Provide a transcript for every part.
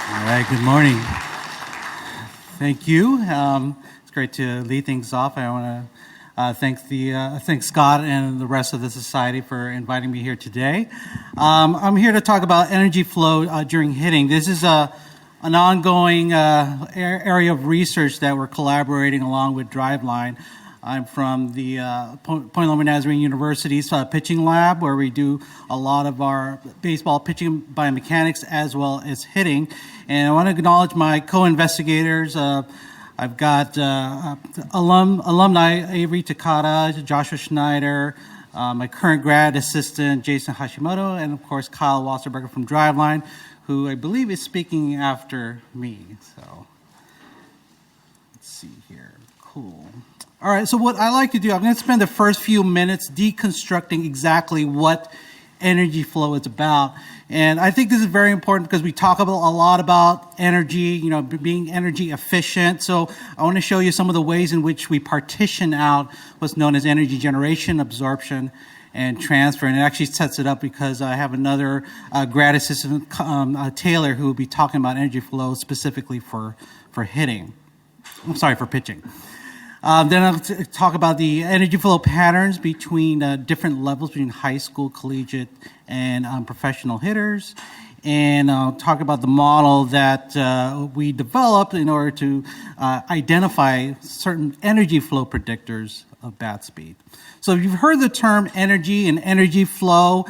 All right, good morning. Thank you. It's great to lead things off. I want to thank Scott and the rest of the society for inviting me here today. I'm here to talk about energy flow during hitting. This is an ongoing area of research that we're collaborating along with Driveline. I'm from the Point Loma Nazarene University's pitching lab, where we do a lot of our baseball pitching biomechanics as well as hitting. And I want to acknowledge my co-investigators. I've got alumni Avery Takata, Joshua Schneider, my current grad assistant Jason Hashimoto, and of course Kyle Wasserberger from Driveline, who I believe is speaking after me. So let's see here. Cool. All right, so what I like to do, I'm going to spend the first few minutes deconstructing exactly what energy flow is about. And I think this is very important because we talk a lot about energy, being energy efficient. So I want to show you some of the ways in which we partition out what's known as energy generation, absorption, and transfer. And it actually sets it up because I have another grad assistant, Taylor, who will be talking about energy flow specifically for hitting. I'm sorry, for pitching. Then I'll talk about the energy flow patterns between different levels, between high school, collegiate, and professional hitters. And I'll talk about the model that we developed in order to identify certain energy flow predictors of bat speed. So if you've heard the term energy and energy flow,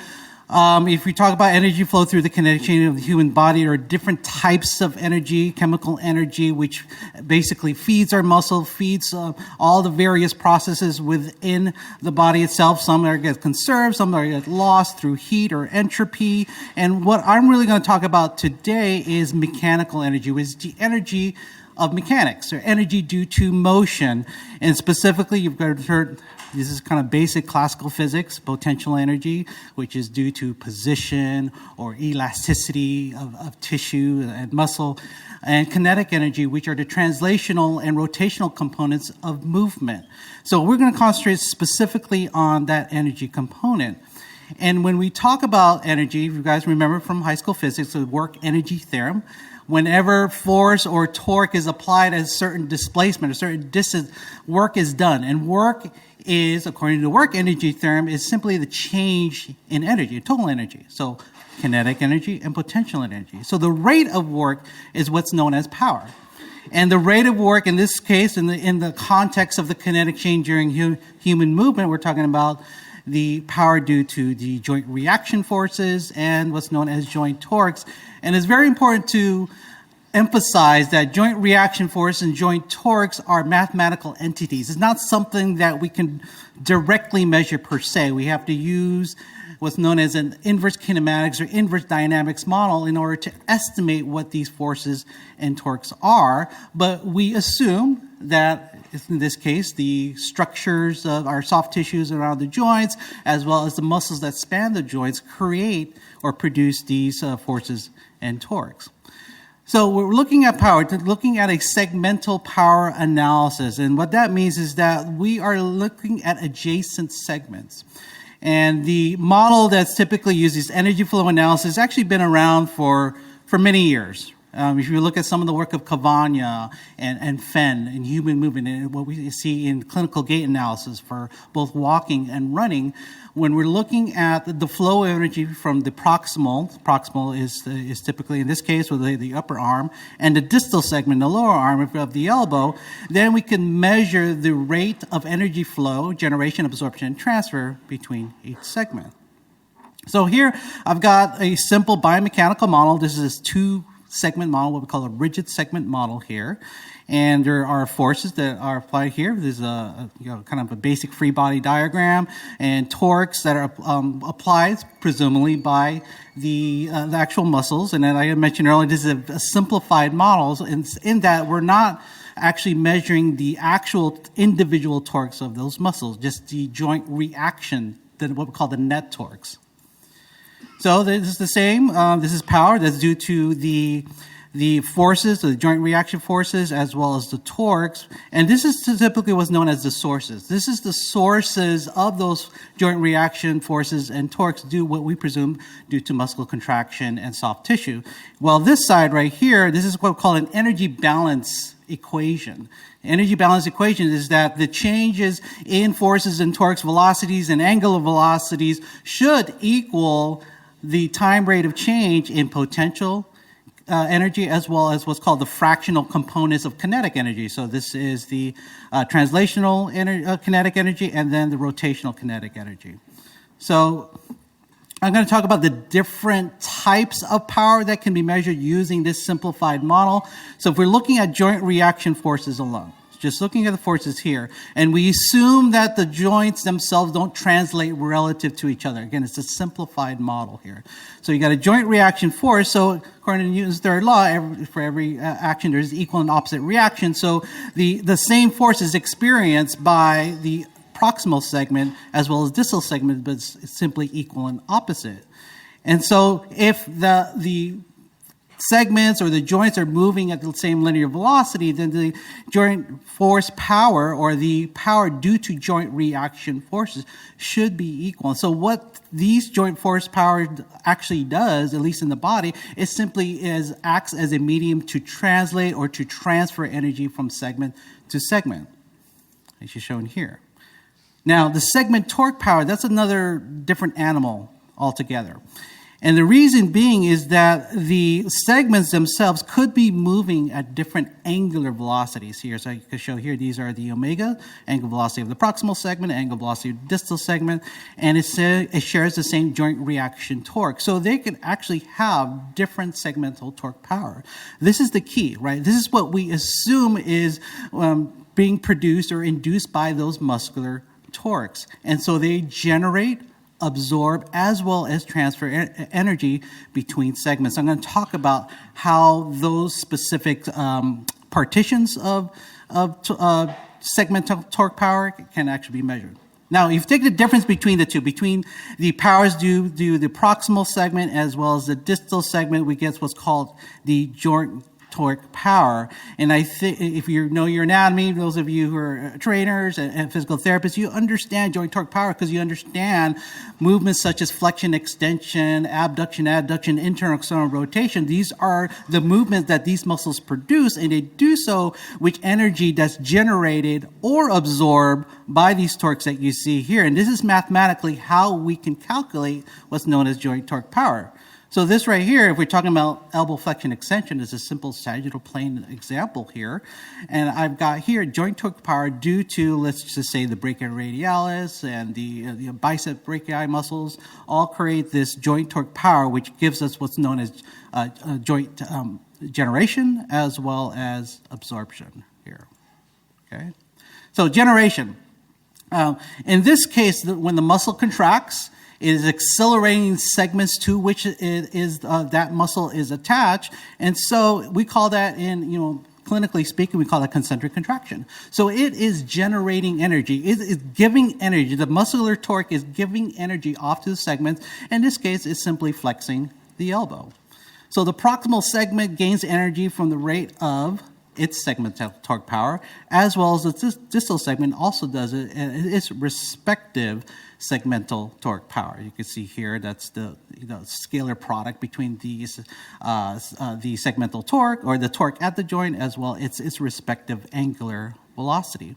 if we talk about energy flow through the kinetic chain of the human body, there are different types of energy, chemical energy, which basically feeds our muscle, feeds all the various processes within the body itself. Some are get conserved, some are get lost through heat or entropy. And what I'm really going to talk about today is mechanical energy, which is the energy of mechanics, or energy due to motion. And specifically, you've heard this is kind of basic classical physics, potential energy, which is due to position or elasticity of tissue and muscle, and kinetic energy, which are the translational and rotational components of movement. So we're going to concentrate specifically on that energy component. And when we talk about energy, if you guys remember from high school physics, the work energy theorem, whenever force or torque is applied at a certain displacement, a certain distance, work is done. And work is, according to the work energy theorem, is simply the change in energy, total energy. So kinetic energy and potential energy. So the rate of work is what's known as power. And the rate of work, in this case, in the context of the kinetic chain during human movement, we're talking about the power due to the joint reaction forces and what's known as joint torques. And it's very important to emphasize that joint reaction force and joint torques are mathematical entities. It's not something that we can directly measure per se. We have to use what's known as an inverse kinematics or inverse dynamics model in order to estimate what these forces and torques are. But we assume that, in this case, the structures of our soft tissues around the joints, as well as the muscles that span the joints, create or produce these forces and torques. So we're looking at power, looking at a segmental power analysis. And what that means is that we are looking at adjacent segments. And the model that's typically used is energy flow analysis. It's actually been around for many years. If you look at some of the work of Cavagna and Fenn in human movement, and what we see in clinical gait analysis for both walking and running, when we're looking at the flow of energy from the proximal is typically, in this case, with the upper arm, and the distal segment, the lower arm of the elbow, then we can measure the rate of energy flow, generation, absorption, and transfer between each segment. So here I've got a simple biomechanical model. This is two-segment model, what we call a rigid segment model here. And there are forces that are applied here. There's a kind of a basic free body diagram, and torques that are applied presumably by the actual muscles. And then I mentioned earlier, this is a simplified model in that we're not actually measuring the actual individual torques of those muscles, just the joint reaction, what we call the net torques. So this is the same. This is power that's due to the the forces, the joint reaction forces, as well as the torques. And this is typically what's known as the sources. This is the sources of those joint reaction forces and torques due what we presume due to muscular contraction and soft tissue. Well, this side right here, this is what we call an energy balance equation. Energy balance equation is that the changes in forces and torques, velocities and angular velocities should equal the time rate of change in potential energy, as well as what's called the fractional components of kinetic energy. So this is the translational kinetic energy and then the rotational kinetic energy. So I'm going to talk about the different types of power that can be measured using this simplified model. So if we're looking at joint reaction forces alone, just looking at the forces here, and we assume that the joints themselves don't translate relative to each other. Again, it's a simplified model here. So you got a joint reaction force. So according to Newton's third law, for every action, there's equal and opposite reaction. So the same force is experienced by the proximal segment as well as distal segment, but it's simply equal and opposite. And so if the segments or the joints are moving at the same linear velocity, then the joint force power or the power due to joint reaction forces should be equal. And so what these joint force power actually does, at least in the body, is simply acts as a medium to translate or to transfer energy from segment to segment, as is shown here. Now, the segment torque power, that's another different animal altogether. And the reason being is that the segments themselves could be moving at different angular velocities here. So I can show here, these are the omega, angular velocity of the proximal segment, angular velocity of the distal segment, and it shares the same joint reaction torque. So they can actually have different segmental torque power. This is the key, right? This is what we assume is being produced or induced by those muscular torques. And so they generate, absorb, as well as transfer energy between segments. I'm going to talk about how those specific partitions of segmental torque power can actually be measured. Now, if you take the difference between the two, between the powers due to the proximal segment as well as the distal segment, we get what's called the joint torque power. And I think if you know your anatomy, those of you who are trainers and physical therapists, you understand joint torque power because you understand movements such as flexion, extension, abduction, adduction, internal, external rotation. These are the movements that these muscles produce, and they do so with energy that's generated or absorbed by these torques that you see here. And this is mathematically how we can calculate what's known as joint torque power. So this right here, if we're talking about elbow flexion extension, is a simple sagittal plane example here. And I've got here joint torque power due to, let's just say, the brachioradialis and the bicep brachii muscles all create this joint torque power, which gives us what's known as joint generation as well as absorption here. Okay. So generation. In this case, when the muscle contracts, it is accelerating segments to which that muscle is attached, and so we call that clinically speaking, we call it concentric contraction. So it is generating energy. It is giving energy. The muscular torque is giving energy off to the segments. In this case, it's simply flexing the elbow. So the proximal segment gains energy from the rate of its segmental torque power, as well as the distal segment also does it at its respective segmental torque power. You can see here that's the scalar product between these the segmental torque or the torque at the joint as well as its respective angular velocity.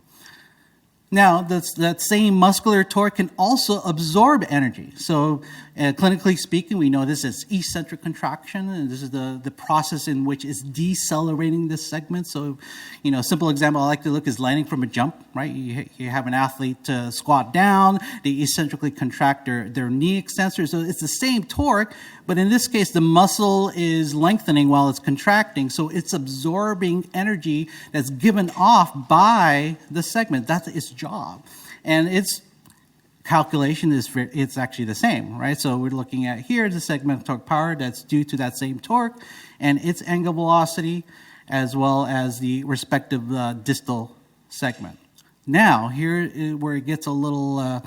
Now, that same muscular torque can also absorb energy. So clinically speaking, we know this is eccentric contraction, and this is the process in which it's decelerating this segment. So, a simple example I like to look is landing from a jump, right? You have an athlete squat down, they eccentrically contract their knee extensor. So it's the same torque, but in this case, the muscle is lengthening while it's contracting. So it's absorbing energy that's given off by the segment. That's its job. And its calculation it's actually the same, right? So we're looking at here the segmental torque power that's due to that same torque and its angular velocity as well as the respective distal segment. Now, here where it gets a little,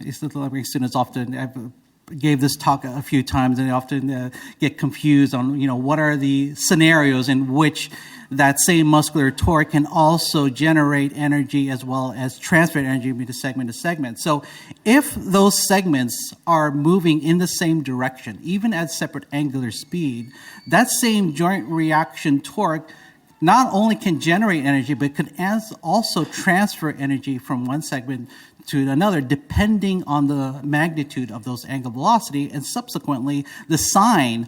students often have gave this talk a few times, and I often get confused on, what are the scenarios in which that same muscular torque can also generate energy as well as transfer energy between segment to segment. So if those segments are moving in the same direction, even at separate angular speed, that same joint reaction torque not only can generate energy, but could also transfer energy from one segment to another, depending on the magnitude of those angular velocity and subsequently the sign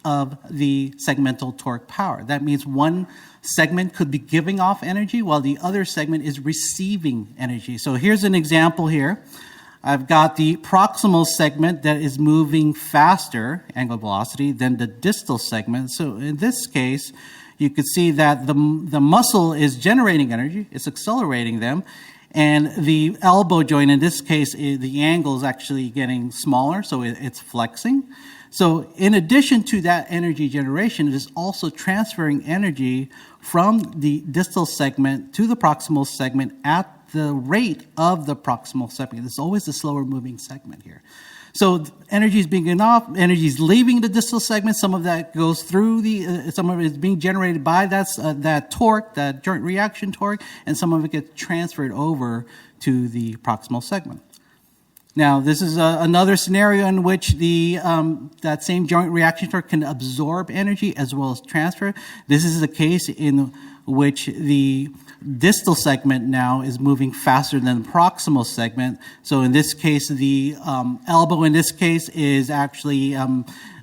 of the segmental torque power. That means one segment could be giving off energy while the other segment is receiving energy. So here's an example here. I've got the proximal segment that is moving faster, angular velocity, than the distal segment. So in this case, you could see that the muscle is generating energy, it's accelerating them, and the elbow joint, in this case, the angle is actually getting smaller, so it's flexing. So in addition to that energy generation, it is also transferring energy from the distal segment to the proximal segment at the rate of the proximal segment. It's always the slower moving segment here. So energy is being given off, energy is leaving the distal segment. Some of that goes through some of it is being generated by that torque, that joint reaction torque, and some of it gets transferred over to the proximal segment. Now, this is another scenario in which that same joint reaction torque can absorb energy as well as transfer. This is a case in which the distal segment now is moving faster than the proximal segment. So in this case, the elbow in this case is actually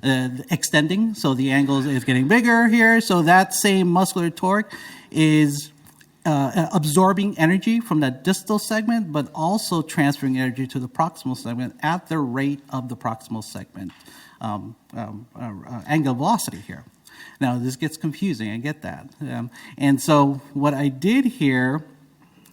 extending. So the angle is getting bigger here. So that same muscular torque is absorbing energy from that distal segment, but also transferring energy to the proximal segment at the rate of the proximal segment angular velocity here. Now, this gets confusing, I get that. And so what I did here,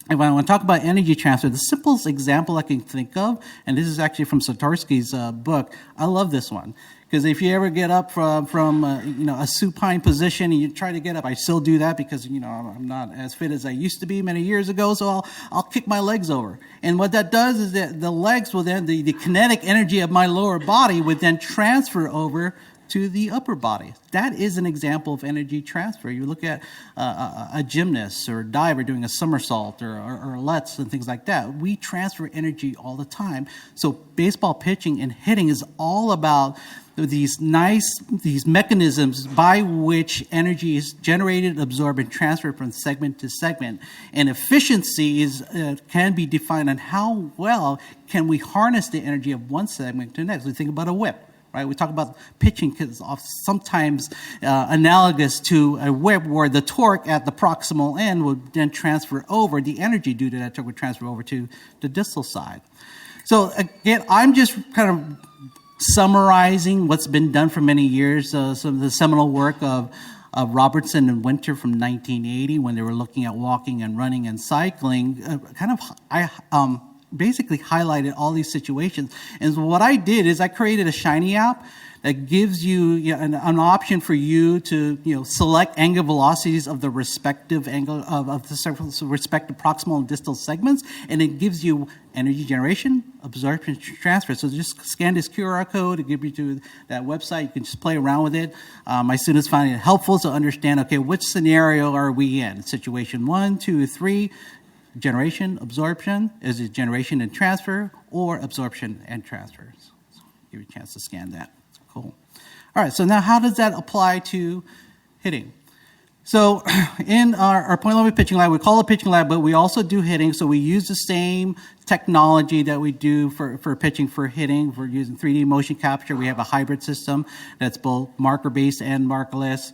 if I want to talk about energy transfer, the simplest example I can think of, and this is actually from Satorsky's book, I love this one. Because if you ever get up from a supine position and you try to get up, I still do that because I'm not as fit as I used to be many years ago, so I'll kick my legs over. And what that does is that the legs will then, the kinetic energy of my lower body would then transfer over to the upper body. That is an example of energy transfer. You look at a gymnast or a diver doing a somersault or lutz and things like that. We transfer energy all the time. So baseball pitching and hitting is all about these mechanisms by which energy is generated, absorbed, and transferred from segment to segment. And efficiency can be defined on how well can we harness the energy of one segment to the next. We think about a whip. Right, we talk about pitching because sometimes analogous to a whip where the torque at the proximal end would then transfer over, the energy due to that torque would transfer over to the distal side. So again, I'm just kind of summarizing what's been done for many years, some of the seminal work of Robertson and Winter from 1980 when they were looking at walking and running and cycling, basically highlighted all these situations. And so what I did is I created a Shiny app that gives you, an option for you to select angular velocities of the respective angle of the respective proximal and distal segments, and it gives you energy generation, absorption, transfer. So just scan this QR code, it gives you to that website. You can just play around with it. My students find it helpful to understand, okay, which scenario are we in? Situation 1, 2, 3. Generation, absorption, is it generation and transfer or absorption and transfer? So give you a chance to scan that. Cool. All right, so now how does that apply to hitting? So in our point loaded pitching lab, we call it pitching lab, but we also do hitting. So we use the same technology that we do for pitching for hitting. We're using 3D motion capture. We have a hybrid system that's both marker-based and markerless.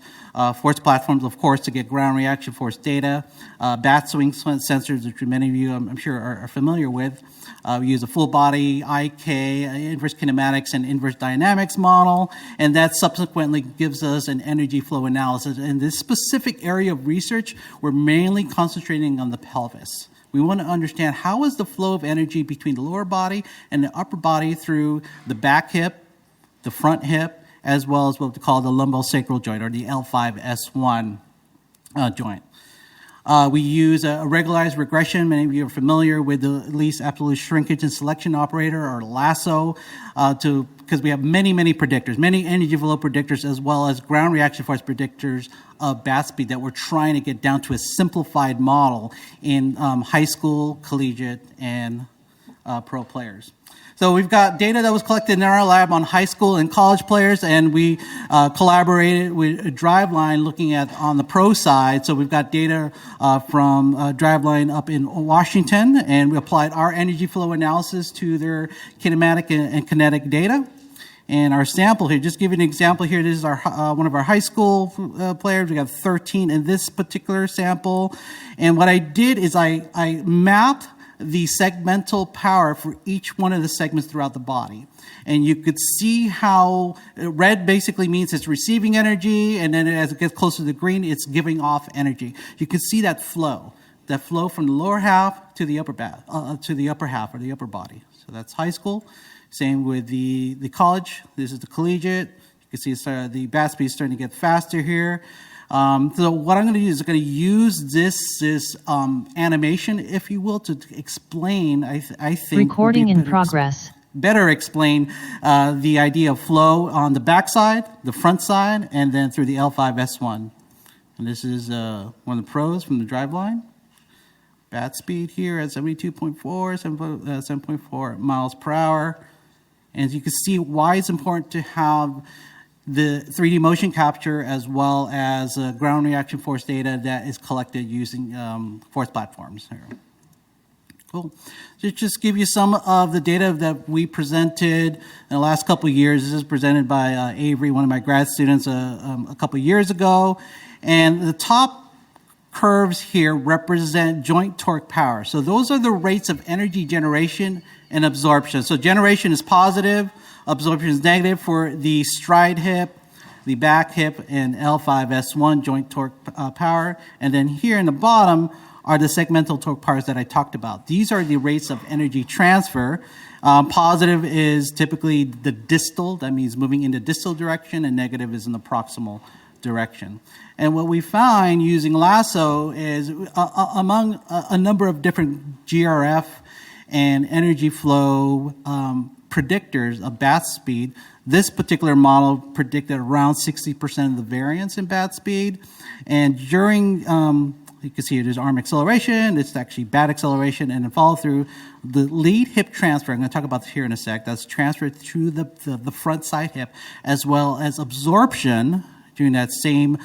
Force platforms, of course, to get ground reaction force data. Bat swing sensors, which many of you, I'm sure, are familiar with. We use a full body IK, inverse kinematics, and inverse dynamics model, and that subsequently gives us an energy flow analysis. In this specific area of research, we're mainly concentrating on the pelvis. We want to understand how is the flow of energy between the lower body and the upper body through the back hip, the front hip, as well as what we call the lumbosacral joint, or the L5-S1 joint. We use a regularized regression. Many of you are familiar with the least absolute shrinkage and selection operator, or LASSO, because we have many predictors, many energy flow predictors, as well as ground reaction force predictors of bat speed that we're trying to get down to a simplified model in high school, collegiate, and pro players. So we've got data that was collected in our lab on high school and college players, and we collaborated with Driveline looking at on the pro side. So we've got data from Driveline up in Washington, and we applied our energy flow analysis to their kinematic and kinetic data. And our sample here, just give you an example here, this is our one of our high school players. We got 13 in this particular sample. And what I did is I mapped the segmental power for each one of the segments throughout the body. And you could see how red basically means it's receiving energy, and then as it gets closer to the green, it's giving off energy. You can see that flow from the lower half to the upper half or the upper body. So that's high school. Same with the college. This is the collegiate. You can see the bat speed is starting to get faster here. So what I'm going to do is I'm going to use this animation, if you will, to explain, I think... Recording in progress. Better explain the idea of flow on the back side, the front side, and then through the L5S1. And this is one of the pros from the Driveline. Bat speed here at 72.4, 7.4 miles per hour. And you can see why it's important to have the 3D motion capture as well as ground reaction force data that is collected using force platforms here. Cool. Just give you some of the data that we presented in the last couple of years. This is presented by Avery, one of my grad students, a couple of years ago. And the top curves here represent joint torque power. So those are the rates of energy generation and absorption. So generation is positive, absorption is negative for the stride hip, the back hip, and L5S1 joint torque power. And then here in the bottom are the segmental torque powers that I talked about. These are the rates of energy transfer. Positive is typically the distal, that means moving in the distal direction, and negative is in the proximal direction. And what we find using LASSO is among a number of different GRF and energy flow predictors of bat speed, this particular model predicted around 60% of the variance in bat speed. And during, you can see there's arm acceleration, it's actually bat acceleration, and then follow through the lead hip transfer. I'm going to talk about this here in a sec. That's transferred through the front side hip, as well as absorption during that same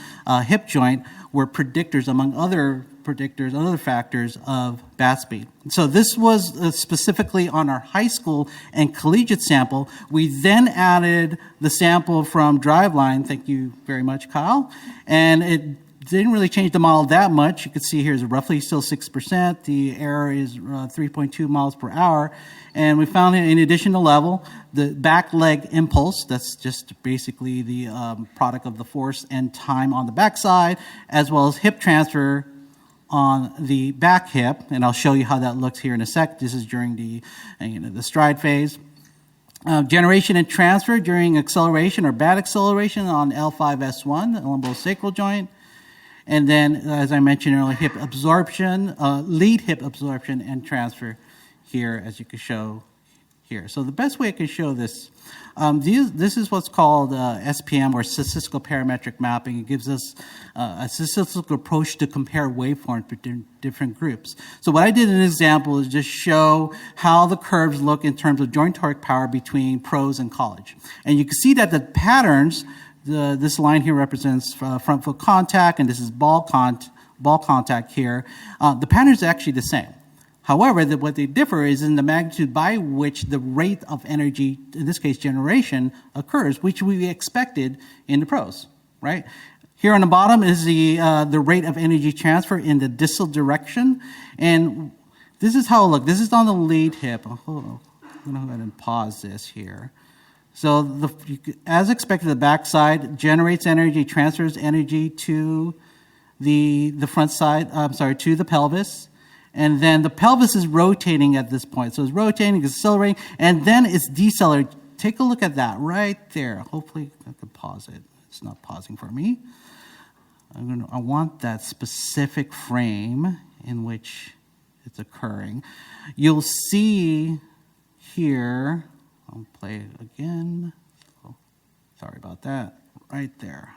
hip joint, were predictors among other predictors, other factors of bat speed. So this was specifically on our high school and collegiate sample. We then added the sample from Driveline, thank you very much, Kyle, and it didn't really change the model that much. You can see here is roughly still 6%. The error is 3.2 miles per hour. And we found in additional level, the back leg impulse, that's just basically the product of the force and time on the back side, as well as hip transfer on the back hip, and I'll show you how that looks here in a sec. This is during the stride phase. Generation and transfer during acceleration or bat acceleration on L5S1, the lumbosacral joint. And then, as I mentioned earlier, hip absorption, lead hip absorption and transfer here, as you can show here. So the best way I can show this, this is what's called SPM, or statistical parametric mapping. It gives us a statistical approach to compare waveforms between different groups. So what I did in an example is just show how the curves look in terms of joint torque power between pros and college. And you can see that the patterns, this line here represents front foot contact, and this is ball contact here. The patterns are actually the same. However, what they differ is in the magnitude by which the rate of energy, in this case generation, occurs, which we expected in the pros, right? Here on the bottom is the rate of energy transfer in the distal direction. And this is how it looks. This is on the lead hip. I'm going to go ahead and pause this here. So as expected, the backside generates energy, transfers energy to the front side, to the pelvis. And then the pelvis is rotating at this point. So it's rotating, it's accelerating, and then it's decelerating. Take a look at that right there. Hopefully I can pause it. It's not pausing for me. I want that specific frame in which it's occurring. You'll see here, I'll play it again. Oh, sorry about that, right there.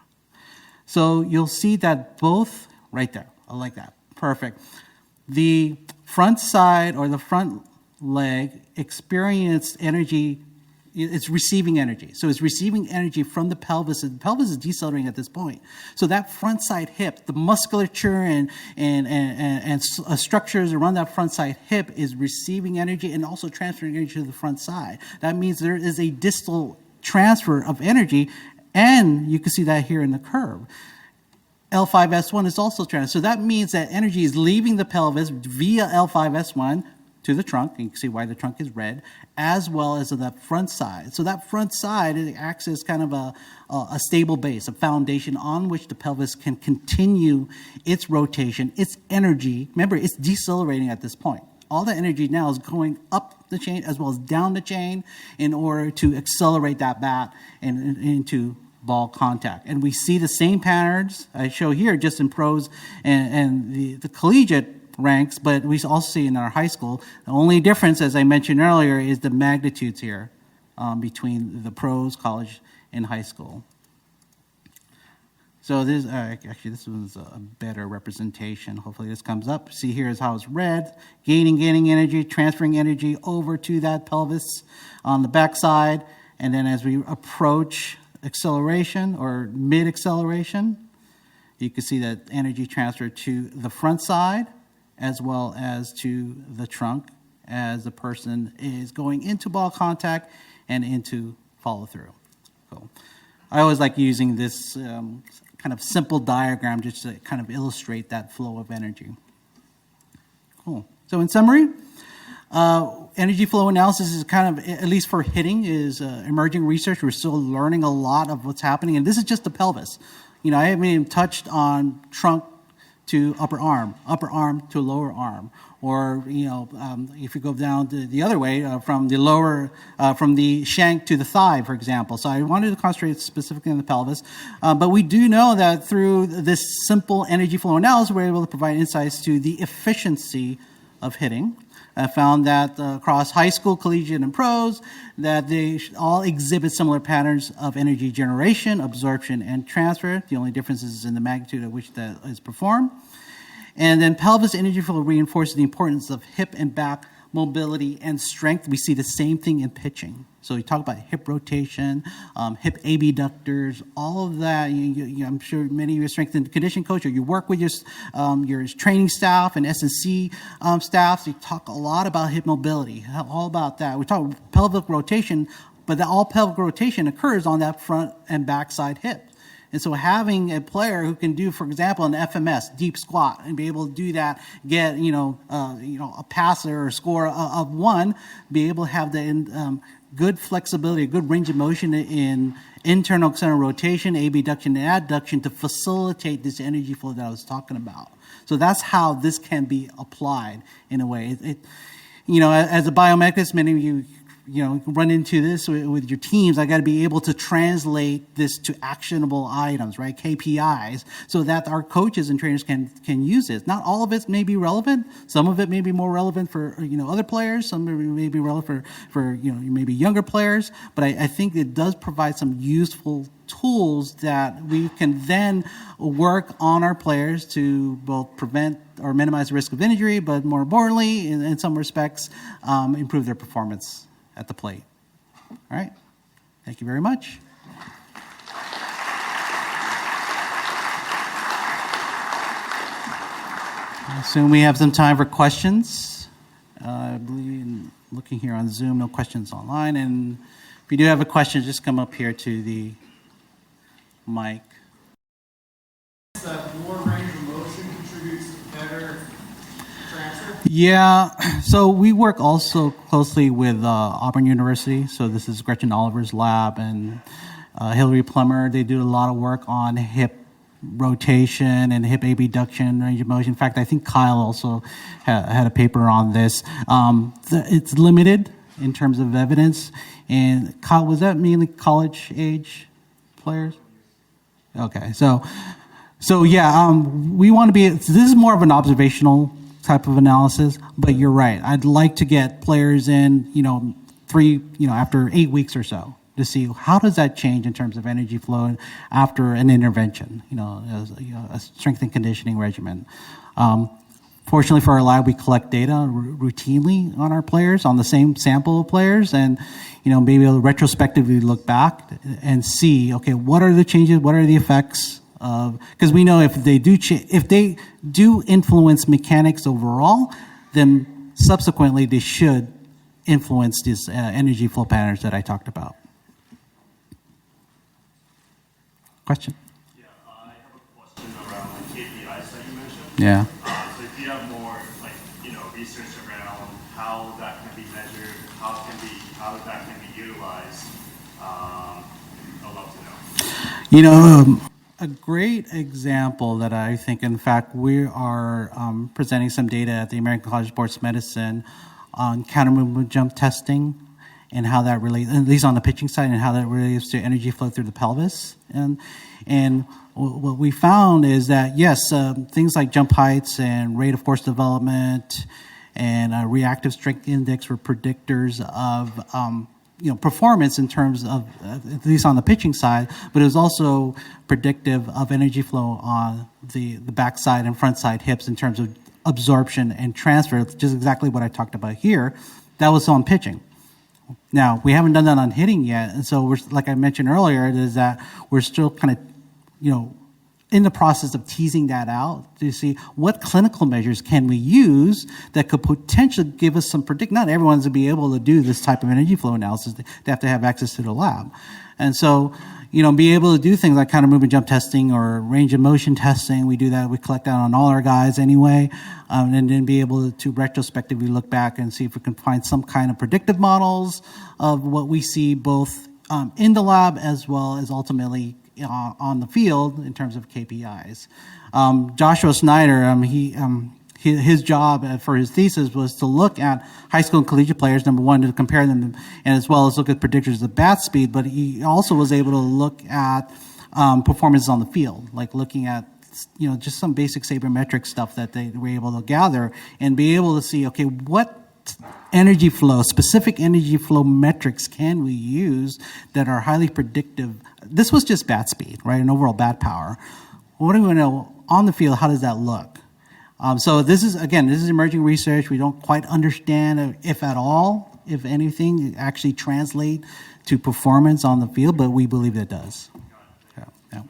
So you'll see that both, right there, I like that, perfect. The front side or the front leg experienced energy, it's receiving energy. So it's receiving energy from the pelvis, and the pelvis is decelerating at this point. So that front side hip, the musculature and structures around that front side hip is receiving energy and also transferring energy to the front side. That means there is a distal transfer of energy, and you can see that here in the curve. L5S1 is also transferred. So that means that energy is leaving the pelvis via L5S1 to the trunk, and you can see why the trunk is red, as well as the front side. So that front side, it acts as kind of a stable base, a foundation on which the pelvis can continue its rotation, its energy. Remember, it's decelerating at this point. All the energy now is going up the chain as well as down the chain in order to accelerate that bat and into ball contact. And we see the same patterns I show here just in pros and the collegiate ranks, but we also see in our high school. The only difference, as I mentioned earlier, is the magnitudes here between the pros, college, and high school. So this actually this one's a better representation. Hopefully this comes up. See here is how it's red, gaining energy, transferring energy over to that pelvis on the backside, and then as we approach acceleration or mid-acceleration, you can see that energy transfer to the front side as well as to the trunk as the person is going into ball contact and into follow through. Cool. I always like using this kind of simple diagram just to kind of illustrate that flow of energy. Cool. So in summary, energy flow analysis is kind of, at least for hitting, is emerging research. We're still learning a lot of what's happening, and this is just the pelvis. You know, I haven't even touched on trunk to upper arm to lower arm, or if you go down the other way from the lower, from the shank to the thigh, for example. So I wanted to concentrate specifically on the pelvis, but we do know that through this simple energy flow analysis, we're able to provide insights to the efficiency of hitting. I found that across high school, collegiate, and pros, that they all exhibit similar patterns of energy generation, absorption, and transfer. The only difference is in the magnitude at which that is performed. And then pelvis energy flow reinforces the importance of hip and back mobility and strength. We see the same thing in pitching. So we talk about hip rotation, hip abductors, all of that. I'm sure many of you are strength and conditioning coach, or you work with your training staff and S&C staff. So you talk a lot about hip mobility, all about that. We talk pelvic rotation, but all pelvic rotation occurs on that front and backside hip. And so having a player who can do, for example, an FMS, deep squat, and be able to do that, get, a passer or score of 1, be able to have the good flexibility, good range of motion in internal external rotation, abduction, and adduction to facilitate this energy flow that I was talking about. So that's how this can be applied in a way. As a biomechanist, many of you run into this with your teams. I got to be able to translate this to actionable items, right? KPIs, so that our coaches and trainers can use this. Not all of it may be relevant. Some of it may be more relevant for other players. Some may be relevant for maybe younger players. But I think it does provide some useful tools that we can then work on our players to both prevent or minimize the risk of injury, but more importantly, in some respects, improve their performance at the plate. All right. Thank you very much. I assume we have some time for questions. I believe, looking here on Zoom, no questions online. And if you do have a question, just come up here to the mic. That more range of motion contributes to better transfer? Yeah, so we work also closely with Auburn University. So this is Gretchen Oliver's lab, and Hillary Plummer. They do a lot of work on hip rotation and hip abduction, range of motion. In fact, I think Kyle also had a paper on this. It's limited in terms of evidence. And Kyle, was that mainly college age players? Okay, so So yeah, we want to be, this is more of an observational type of analysis, but you're right. I'd like to get players in, after 8 weeks or so to see how does that change in terms of energy flow after an intervention, a strength and conditioning regimen. Fortunately for our lab, we collect data routinely on our players, on the same sample of players, and maybe retrospectively look back and see, okay, what are the changes, what are the effects of, because we know if they do influence mechanics overall, then subsequently they should influence these energy flow patterns that I talked about. Question? Yeah, I have a question around the KPIs that you mentioned. Yeah. So if you have more, research around how that can be measured, how that can be utilized, I'd love to know. A great example that I think, in fact, we are presenting some data at the American College of Sports Medicine on counter movement jump testing and how that relates, at least on the pitching side, and how that relates to energy flow through the pelvis. And what we found is that, yes, things like jump heights and rate of force development and reactive strength index were predictors of performance in terms of, at least on the pitching side, but it was also predictive of energy flow on the backside and front side hips in terms of absorption and transfer, just exactly what I talked about here. That was on pitching. Now, we haven't done that on hitting yet, and so we're, like I mentioned earlier, is that we're still kind of, in the process of teasing that out to see what clinical measures can we use that could potentially give us some not everyone's going to be able to do this type of energy flow analysis. They have to have access to the lab. And so, be able to do things like counter movement jump testing or range of motion testing. We do that. We collect that on all our guys anyway. And then be able to retrospectively look back and see if we can find some kind of predictive models of what we see both in the lab as well as ultimately on the field in terms of KPIs. Joshua Snyder, his job for his thesis was to look at high school and collegiate players, number one, to compare them, and as well as look at predictors of bat speed, but he also was able to look at performances on the field, like looking at just some basic sabermetric stuff that they were able to gather and be able to see, okay, what energy flow, specific energy flow metrics can we use that are highly predictive? This was just bat speed, right, and overall bat power. What do we know on the field? How does that look? So this is emerging research. We don't quite understand if at all, if anything, it actually translate to performance on the field, but we believe it does. Yeah.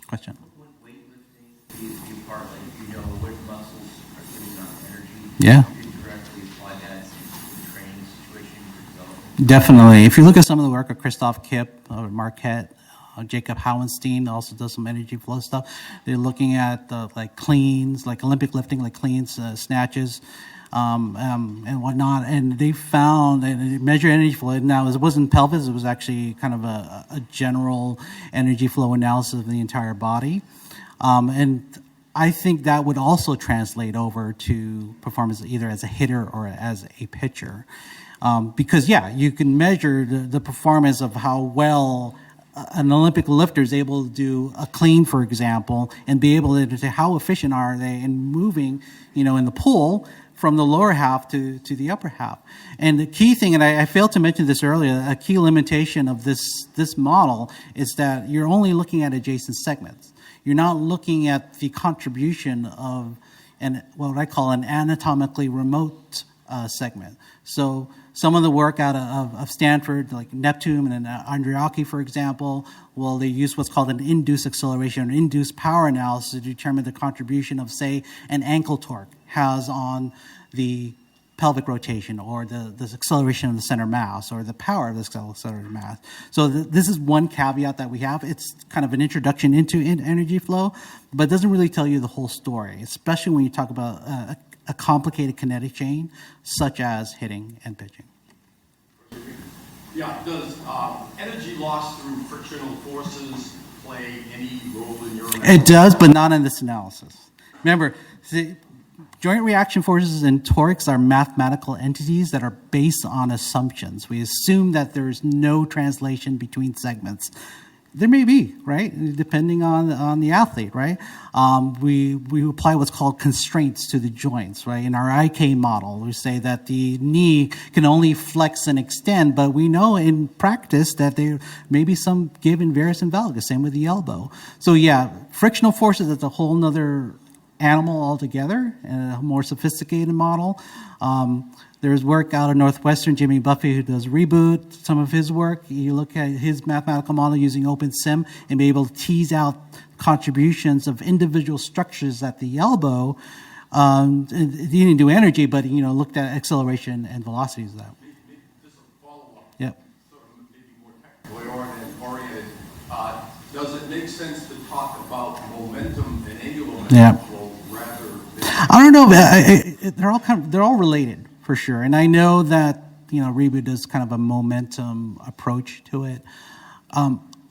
Question? When weightlifting is due partly, you know what muscles are giving off energy. Yeah. You directly apply that to the training situation for development. Definitely. If you look at some of the work of Christoph Kipp or Marquette, Jacob Howenstein also does some energy flow stuff. They're looking at like cleans, like Olympic lifting, like cleans, snatches, and whatnot. And they found they measure energy flow. Now, it wasn't pelvis; it was actually kind of a general energy flow analysis of the entire body. And I think that would also translate over to performance either as a hitter or as a pitcher, because you can measure the performance of how well an Olympic lifter is able to do a clean, for example, and be able to say how efficient are they in moving, in the pull from the lower half to the upper half. And the key thing, and I failed to mention this earlier, a key limitation of this model is that you're only looking at adjacent segments. You're not looking at the contribution of what I call an anatomically remote segment. So some of the work out of Stanford, like Neptune and Andriaki, for example, they use what's called an induced acceleration or induced power analysis to determine the contribution of, say, an ankle torque has on the pelvic rotation or the acceleration of the center mass or the power of the center mass. So this is one caveat that we have. It's kind of an introduction into energy flow, but it doesn't really tell you the whole story, especially when you talk about a complicated kinetic chain such as hitting and pitching. Yeah, does energy loss through frictional forces play any role in your analysis? It does, but not in this analysis. Remember, joint reaction forces and torques are mathematical entities that are based on assumptions. We assume that there is no translation between segments. There may be, right? Depending on the athlete, right? We apply what's called constraints to the joints, right? In our IK model, we say that the knee can only flex and extend, but we know in practice that there may be some give in varus and valgus, same with the elbow. So yeah, frictional forces, that's a whole nother animal altogether, and a more sophisticated model. There's work out of Northwestern, Jimmy Buffy, who does Reboot, some of his work. You look at his mathematical model using OpenSim and be able to tease out contributions of individual structures at the elbow. He didn't do energy, but looked at acceleration and velocities of that. Just a follow-up. Yep. Sort of maybe more technically oriented. Does it make sense to talk about momentum and angular Yeah. flow rather than... I don't know. They're all related for sure. And I know that Reboot does kind of a momentum approach to it.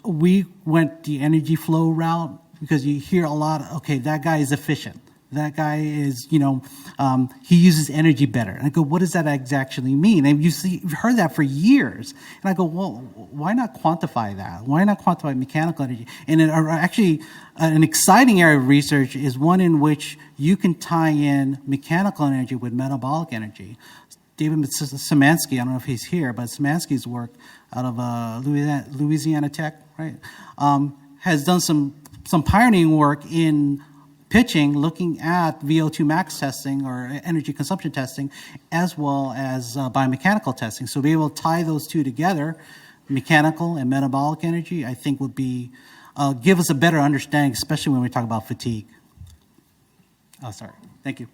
We went the energy flow route because you hear a lot. Okay, that guy is efficient. That guy is, he uses energy better. And I go, what does that actually mean? And you've heard that for years. And I go, well, why not quantify that? Why not quantify mechanical energy? And actually, an exciting area of research is one in which you can tie in mechanical energy with metabolic energy. David Szymanski, I don't know if he's here, but Szymanski's work out of Louisiana Tech, right, has done some pioneering work in pitching, looking at VO2 max testing or energy consumption testing, as well as biomechanical testing. So be able to tie those two together, mechanical and metabolic energy, I think would be give us a better understanding, especially when we talk about fatigue. Oh, sorry. Thank you.